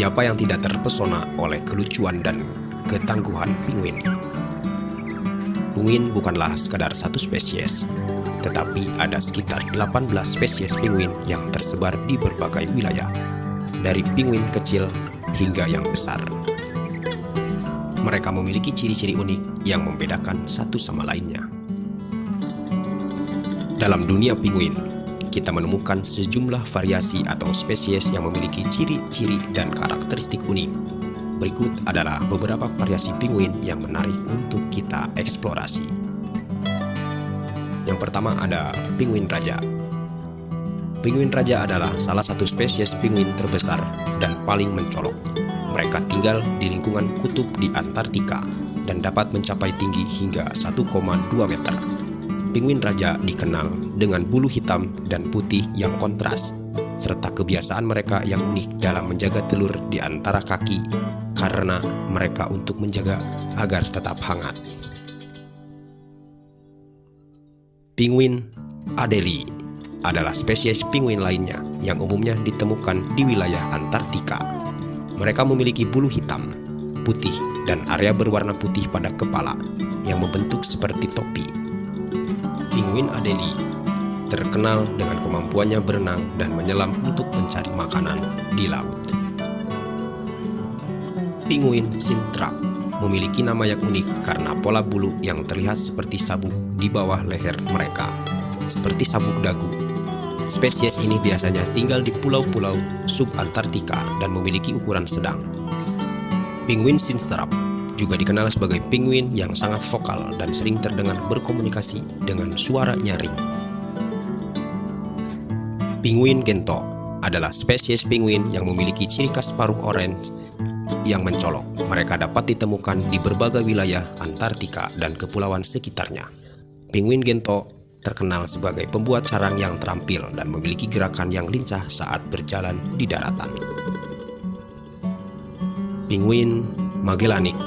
Siapa yang tidak terpesona oleh kelucuan dan ketangguhan penguin? Penguin bukanlah sekadar satu spesies, tetapi ada sekitar 18 spesies penguin yang tersebar di berbagai wilayah, dari penguin kecil hingga yang besar. Mereka memiliki ciri-ciri unik yang membedakan satu sama lainnya. Dalam dunia penguin, kita menemukan sejumlah variasi atau spesies yang memiliki ciri-ciri dan karakteristik unik. Berikut adalah beberapa variasi penguin yang menarik untuk kita eksplorasi. Yang pertama ada penguin raja. Penguin raja adalah salah satu spesies penguin terbesar dan paling mencolok. Mereka tinggal di lingkungan kutub di Antartika dan dapat mencapai tinggi hingga 1,2 meter. Penguin raja dikenal dengan bulu hitam dan putih yang kontras, serta kebiasaan mereka yang unik dalam menjaga telur di antara kaki karena mereka untuk menjaga agar tetap hangat. Penguin Adelie adalah spesies penguin lainnya yang umumnya ditemukan di wilayah Antartika. Mereka memiliki bulu hitam, putih, dan area berwarna putih pada kepala yang membentuk seperti topi. Penguin Adelie terkenal dengan kemampuannya berenang dan menyelam untuk mencari makanan di laut. Penguin Sintrap memiliki nama yang unik karena pola bulu yang terlihat seperti sabuk di bawah leher mereka, seperti sabuk dagu. Spesies ini biasanya tinggal di pulau-pulau subantartika dan memiliki ukuran sedang. Penguin Sintrap juga dikenal sebagai penguin yang sangat vokal dan sering terdengar berkomunikasi dengan suara nyaring. Penguin Gento adalah spesies penguin yang memiliki ciri khas paruh orange yang mencolok. Mereka dapat ditemukan di berbagai wilayah Antartika dan kepulauan sekitarnya. Penguin Gento terkenal sebagai pembuat sarang yang terampil dan memiliki gerakan yang lincah saat berjalan di daratan. Penguin Magellanik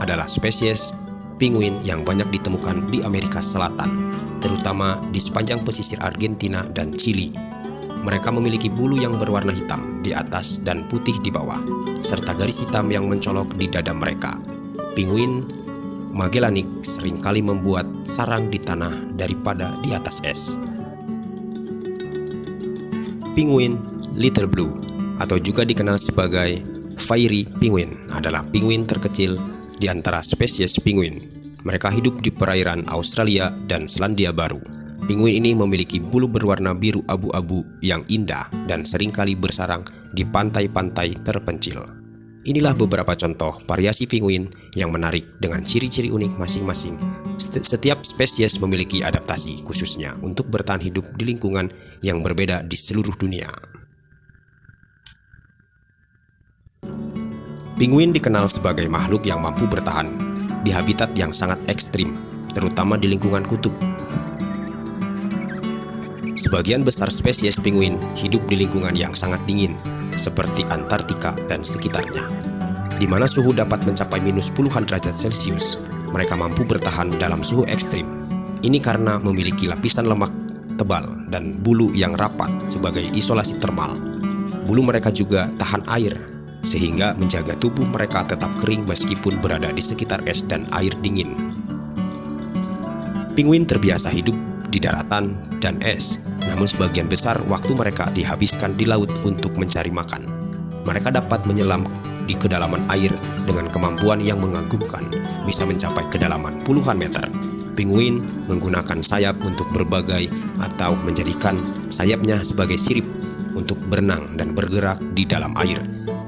adalah spesies penguin yang banyak ditemukan di Amerika Selatan, terutama di sepanjang pesisir Argentina dan Chili. Mereka memiliki bulu yang berwarna hitam di atas dan putih di bawah, serta garis hitam yang mencolok di dada mereka. Penguin Magellanik seringkali membuat sarang di tanah daripada di atas es. Penguin Little Blue atau juga dikenal sebagai fairy penguin adalah penguin terkecil di antara spesies penguin. Mereka hidup di perairan Australia dan Selandia Baru. Penguin ini memiliki bulu berwarna biru abu-abu yang indah dan seringkali bersarang di pantai-pantai terpencil. Inilah beberapa contoh variasi penguin yang menarik dengan ciri-ciri unik masing-masing. Setiap spesies memiliki adaptasi khususnya untuk bertahan hidup di lingkungan yang berbeda di seluruh dunia. Penguin dikenal sebagai makhluk yang mampu bertahan di habitat yang sangat ekstrim, terutama di lingkungan kutub. Sebagian besar spesies penguin hidup di lingkungan yang sangat dingin, seperti Antartika dan sekitarnya, di mana suhu dapat mencapai minus puluhan derajat Celcius. Mereka mampu bertahan dalam suhu ekstrim. Ini karena memiliki lapisan lemak tebal dan bulu yang rapat sebagai isolasi termal. Bulu mereka juga tahan air, sehingga menjaga tubuh mereka tetap kering meskipun berada di sekitar es dan air dingin. Penguin terbiasa hidup di daratan dan es, namun sebagian besar waktu mereka dihabiskan di laut untuk mencari makan. Mereka dapat menyelam di kedalaman air dengan kemampuan yang mengagumkan, bisa mencapai kedalaman puluhan meter. Penguin menggunakan sayap untuk berbagai atau menjadikan sayapnya sebagai sirip untuk berenang dan bergerak di dalam air,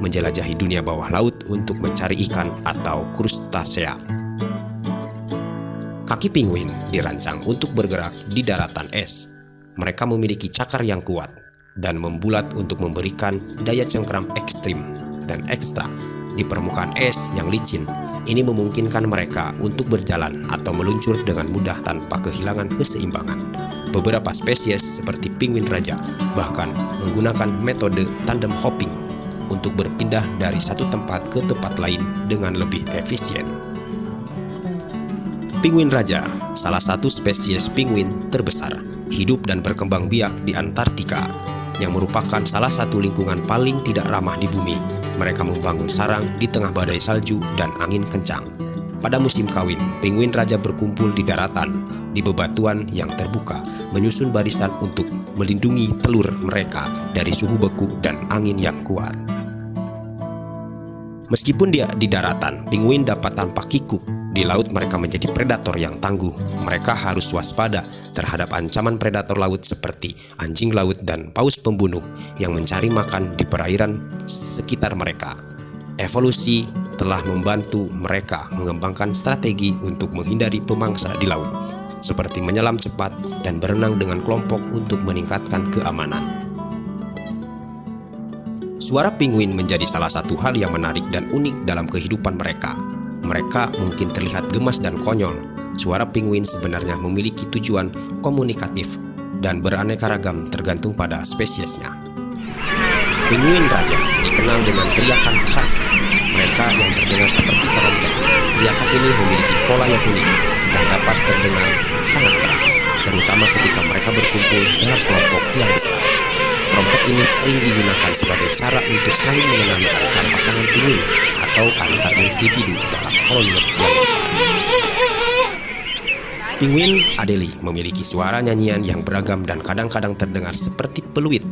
menjelajahi dunia bawah laut untuk mencari ikan atau krustasea. Kaki penguin dirancang untuk bergerak di daratan es. Mereka memiliki cakar yang kuat dan membulat untuk memberikan daya cengkram ekstrim dan ekstra di permukaan es yang licin. Ini memungkinkan mereka untuk berjalan atau meluncur dengan mudah tanpa kehilangan keseimbangan. Beberapa spesies seperti penguin raja bahkan menggunakan metode tandem hopping untuk berpindah dari satu tempat ke tempat lain dengan lebih efisien. Penguin raja, salah satu spesies penguin terbesar, hidup dan berkembang biak di Antartika, yang merupakan salah satu lingkungan paling tidak ramah di bumi. mereka membangun sarang di tengah badai salju dan angin kencang. Pada musim kawin, penguin raja berkumpul di daratan, di bebatuan yang terbuka, menyusun barisan untuk melindungi telur mereka dari suhu beku dan angin yang kuat. Meskipun dia di daratan, penguin dapat tampak kikuk. Di laut mereka menjadi predator yang tangguh. Mereka harus waspada terhadap ancaman predator laut seperti anjing laut dan paus pembunuh yang mencari makan di perairan sekitar mereka. Evolusi telah membantu mereka mengembangkan strategi untuk menghindari pemangsa di laut, seperti menyelam cepat dan berenang dengan kelompok untuk meningkatkan keamanan. Suara penguin menjadi salah satu hal yang menarik dan unik dalam kehidupan mereka. Mereka mungkin terlihat gemas dan konyol. Suara penguin sebenarnya memiliki tujuan komunikatif dan beraneka ragam tergantung pada spesiesnya. Penguin raja dikenal dengan teriakan khas mereka yang terdengar seperti trompet. Teriakan ini memiliki pola yang unik dan dapat terdengar sangat keras, terutama ketika mereka berkumpul dalam kelompok yang besar. Trompet ini sering digunakan sebagai cara untuk saling mengenali antar pasangan penguin atau antar individu dalam koloni yang besar. Penguin Adelie memiliki suara nyanyian yang beragam dan kadang-kadang terdengar seperti peluit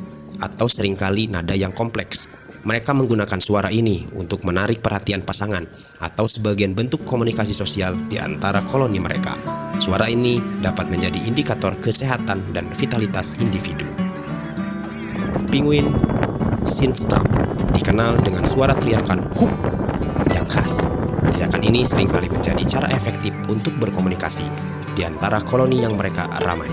atau seringkali nada yang kompleks. Mereka menggunakan suara ini untuk menarik perhatian pasangan atau sebagian bentuk komunikasi sosial di antara koloni mereka. Suara ini dapat menjadi indikator kesehatan dan vitalitas individu. Penguin Shinstrap dikenal dengan suara teriakan "huk" yang khas. Teriakan ini seringkali menjadi cara efektif untuk berkomunikasi di antara koloni yang mereka ramai.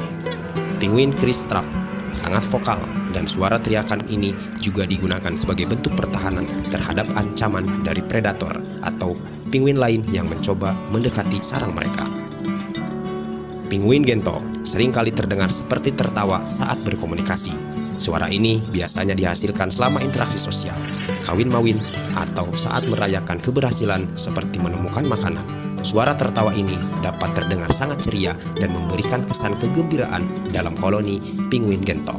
Penguin Kristrap sangat vokal dan suara teriakan ini juga digunakan sebagai bentuk pertahanan terhadap ancaman dari predator atau penguin lain yang mencoba mendekati sarang mereka. Penguin Gento seringkali terdengar seperti tertawa saat berkomunikasi. Suara ini biasanya dihasilkan selama interaksi sosial, kawin mawin, atau saat merayakan keberhasilan seperti menemukan makanan. Suara tertawa ini dapat terdengar sangat ceria dan memberikan kesan kegembiraan dalam koloni penguin Gento.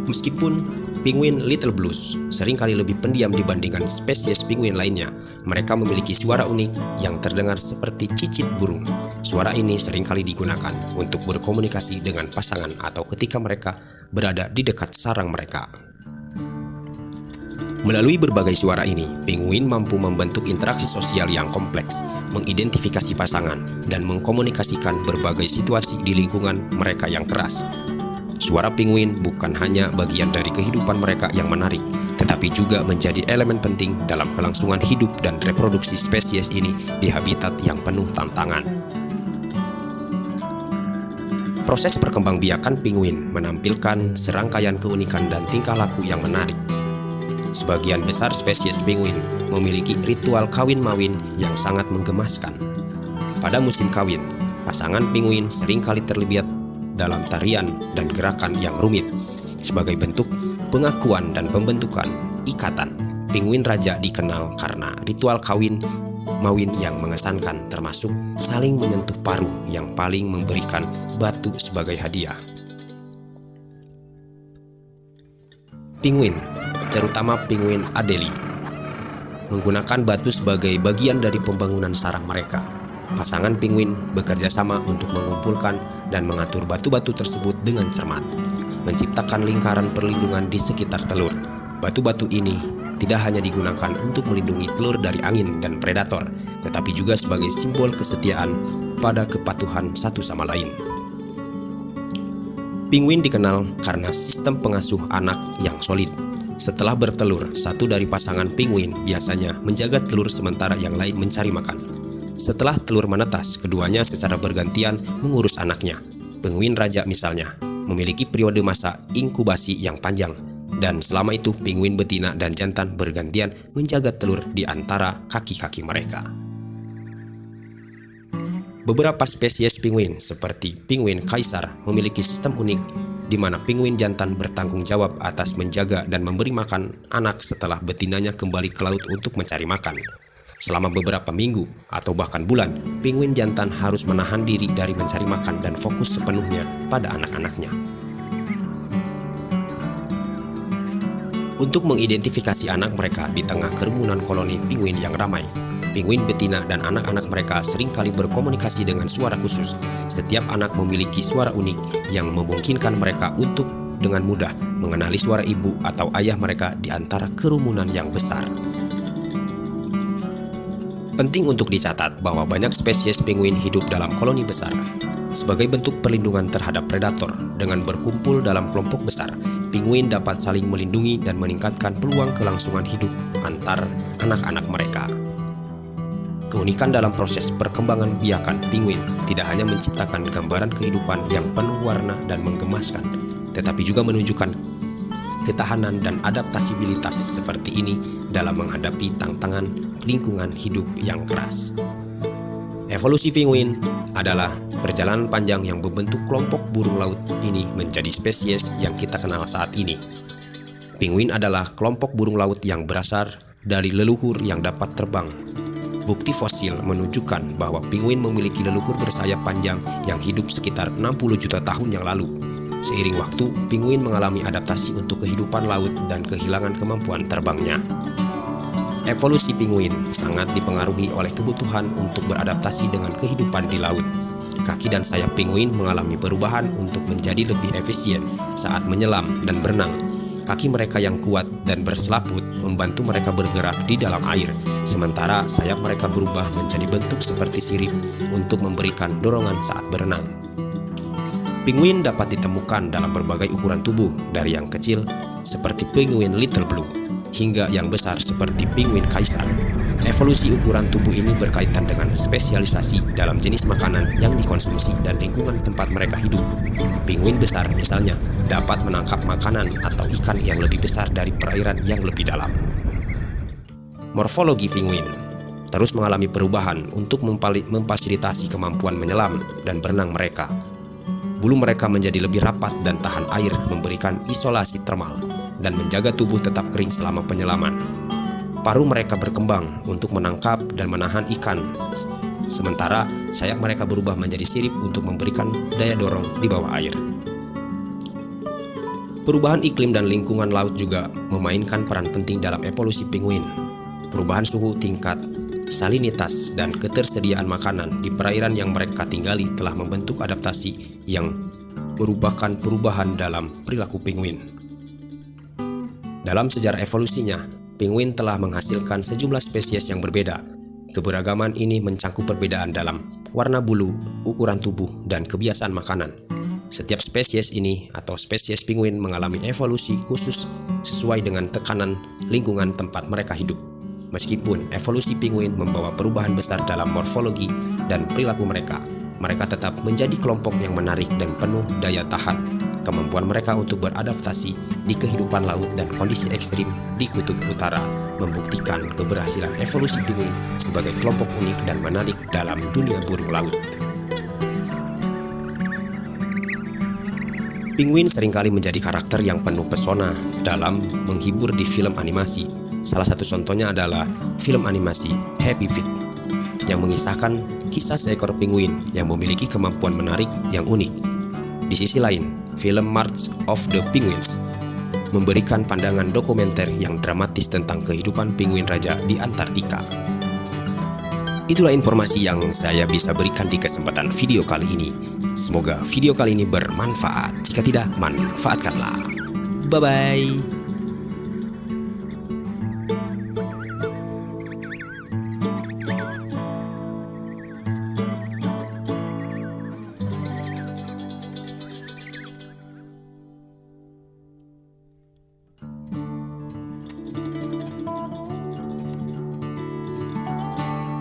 Meskipun penguin Little Blues seringkali lebih pendiam dibandingkan spesies penguin lainnya, mereka memiliki suara unik yang terdengar seperti cicit burung. Suara ini seringkali digunakan untuk berkomunikasi dengan pasangan atau ketika mereka berada di dekat sarang mereka. Melalui berbagai suara ini, penguin mampu membentuk interaksi sosial yang kompleks, mengidentifikasi pasangan, dan mengkomunikasikan berbagai situasi di lingkungan mereka yang keras. Suara penguin bukan hanya bagian dari kehidupan mereka yang menarik, tetapi juga menjadi elemen penting dalam kelangsungan hidup dan reproduksi spesies ini di habitat yang penuh tantangan. Proses perkembangbiakan penguin menampilkan serangkaian keunikan dan tingkah laku yang menarik. Sebagian besar spesies penguin memiliki ritual kawin mawin yang sangat menggemaskan. Pada musim kawin, pasangan penguin seringkali terlibat dalam tarian dan gerakan yang rumit. Sebagai bentuk pengakuan dan pembentukan ikatan, penguin raja dikenal karena ritual kawin mawin yang mengesankan, termasuk saling menyentuh paruh yang paling memberikan batu sebagai hadiah. Penguin, terutama penguin Adelie, menggunakan batu sebagai bagian dari pembangunan sarang mereka. Pasangan penguin bekerja sama untuk mengumpulkan dan mengatur batu-batu tersebut dengan cermat, menciptakan lingkaran perlindungan di sekitar telur. Batu-batu ini tidak hanya digunakan untuk melindungi telur dari angin dan predator, tetapi juga sebagai simbol kesetiaan pada kepatuhan satu sama lain. Penguin dikenal karena sistem pengasuh anak yang solid. Setelah bertelur, satu dari pasangan penguin biasanya menjaga telur sementara yang lain mencari makan. Setelah telur menetas, keduanya secara bergantian mengurus anaknya. Penguin raja misalnya memiliki periode masa inkubasi yang panjang, dan selama itu penguin betina dan jantan bergantian menjaga telur di antara kaki-kaki mereka. Beberapa spesies penguin seperti penguin kaisar memiliki sistem unik di mana penguin jantan bertanggung jawab atas menjaga dan memberi makan anak setelah betinanya kembali ke laut untuk mencari makan. Selama beberapa minggu atau bahkan bulan, penguin jantan harus menahan diri dari mencari makan dan fokus sepenuhnya pada anak-anaknya. Untuk mengidentifikasi anak mereka di tengah kerumunan koloni penguin yang ramai, penguin betina dan anak-anak mereka seringkali berkomunikasi dengan suara khusus. Setiap anak memiliki suara unik yang memungkinkan mereka untuk dengan mudah mengenali suara ibu atau ayah mereka di antara kerumunan yang besar. Penting untuk dicatat bahwa banyak spesies penguin hidup dalam koloni besar. Sebagai bentuk perlindungan terhadap predator, dengan berkumpul dalam kelompok besar, penguin dapat saling melindungi dan meningkatkan peluang kelangsungan hidup antar anak-anak mereka. Keunikan dalam proses perkembangan biakan penguin tidak hanya menciptakan gambaran kehidupan yang penuh warna dan menggemaskan, tetapi juga menunjukkan ketahanan dan adaptasibilitas seperti ini dalam menghadapi tantangan lingkungan hidup yang keras. Evolusi penguin adalah perjalanan panjang yang membentuk kelompok burung laut ini menjadi spesies yang kita kenal saat ini. Penguin adalah kelompok burung laut yang berasal dari leluhur yang dapat terbang. Bukti fosil menunjukkan bahwa penguin memiliki leluhur bersayap panjang yang hidup sekitar 60 juta tahun yang lalu. Seiring waktu, penguin mengalami adaptasi untuk kehidupan laut dan kehilangan kemampuan terbangnya. Evolusi penguin sangat dipengaruhi oleh kebutuhan untuk beradaptasi dengan kehidupan di laut. Kaki dan sayap penguin mengalami perubahan untuk menjadi lebih efisien saat menyelam dan berenang. Kaki mereka yang kuat dan berselaput membantu mereka bergerak di dalam air, sementara sayap mereka berubah menjadi bentuk seperti sirip untuk memberikan dorongan saat berenang. Penguin dapat ditemukan dalam berbagai ukuran tubuh, dari yang kecil seperti penguin Little Blue hingga yang besar seperti penguin kaisar. Evolusi ukuran tubuh ini berkaitan dengan spesialisasi dalam jenis makanan yang dikonsumsi dan lingkungan tempat mereka hidup. Penguin besar misalnya dapat menangkap makanan atau ikan yang lebih besar dari perairan yang lebih dalam. Morfologi penguin terus mengalami perubahan untuk memfasilitasi kemampuan menyelam dan berenang mereka. Bulu mereka menjadi lebih rapat dan tahan air, memberikan isolasi termal dan menjaga tubuh tetap kering selama penyelaman. Paruh mereka berkembang untuk menangkap dan menahan ikan, sementara sayap mereka berubah menjadi sirip untuk memberikan daya dorong di bawah air. Perubahan iklim dan lingkungan laut juga memainkan peran penting dalam evolusi penguin. Perubahan suhu, tingkat salinitas, dan ketersediaan makanan di perairan yang mereka tinggali telah membentuk adaptasi yang merupakan perubahan dalam perilaku penguin. Dalam sejarah evolusinya, penguin telah menghasilkan sejumlah spesies yang berbeda. Keberagaman ini mencangkup perbedaan dalam warna bulu, ukuran tubuh, dan kebiasaan makanan. Setiap spesies ini atau spesies penguin mengalami evolusi khusus sesuai dengan tekanan lingkungan tempat mereka hidup. Meskipun evolusi penguin membawa perubahan besar dalam morfologi dan perilaku mereka, mereka tetap menjadi kelompok yang menarik dan penuh daya tahan. Kemampuan mereka untuk beradaptasi di kehidupan laut dan kondisi ekstrim di kutub utara membuktikan keberhasilan evolusi penguin sebagai kelompok unik dan menarik dalam dunia burung laut. Penguin seringkali menjadi karakter yang penuh pesona dalam menghibur di film animasi. Salah satu contohnya adalah film animasi Happy Feet yang mengisahkan kisah seekor penguin yang memiliki kemampuan menarik yang unik. Di sisi lain, film March of the Penguins memberikan pandangan dokumenter yang dramatis tentang kehidupan penguin raja di Antartika. Itulah informasi yang saya bisa berikan di kesempatan video kali ini. Semoga video kali ini bermanfaat. Jika tidak, manfaatkanlah. Bye-bye.